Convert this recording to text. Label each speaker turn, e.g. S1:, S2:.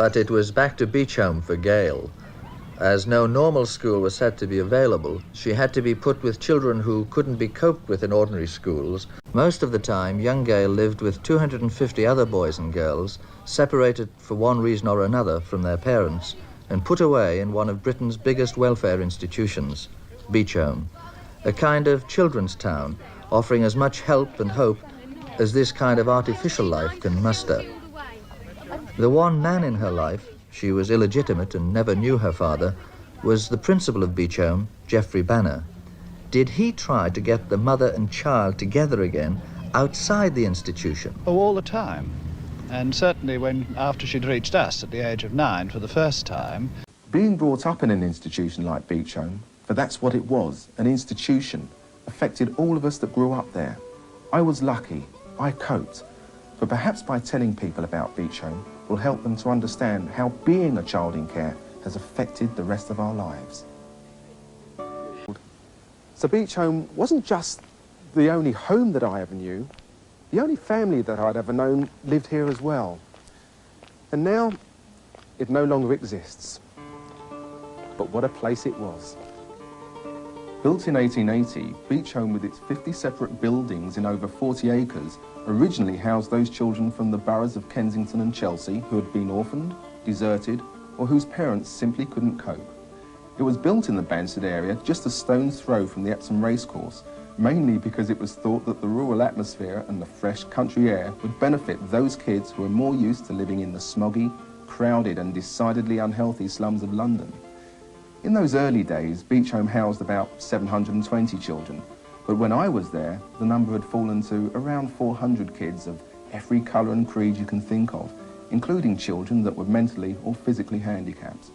S1: But it was back to Beechholm for Gail. As no normal school was said to be available, she had to be put with children who couldn't be coped with in ordinary schools. Most of the time, young Gail lived with 250 other boys and girls, separated for one reason or another from their parents, and put away in one of Britain's biggest welfare institutions, Beechholm, a kind of children's town, offering as much help and hope as this kind of artificial life can muster. The one man in her life, she was illegitimate and never knew her father, was the principal of Beechholm, Geoffrey Banner. Did he try to get the mother and child together again outside the institution?
S2: Oh, all the time. And certainly after she'd reached us at the age of 9 for the first time.
S3: Being brought up in an institution like Beechholm, for that's what it was, an institution, affected all of us that grew up there. I was lucky, I coped, but perhaps by telling people about Beechholm will help them to understand how being a child in care has affected the rest of our lives. So Beechholm wasn't just the only home that I ever knew. The only family that I'd ever known lived here as well. And now, it no longer exists. But what a place it was. Built in 1880, Beechholm, with its 50 separate buildings in over 40 acres, originally housed those children from the boroughs of Kensington and Chelsea who had been orphaned, deserted, or whose parents simply couldn't cope. It was built in the Banstead area, just a stone's throw from the Epsom racecourse, mainly because it was thought that the rural atmosphere and the fresh country air would benefit those kids who were more used to living in the smoggy, crowded and decidedly unhealthy slums of London. In those early days, Beechholm housed about 720 children, but when I was there, the number had fallen to around 400 kids of every colour and creed you can think of, including children that were mentally or physically handicapped.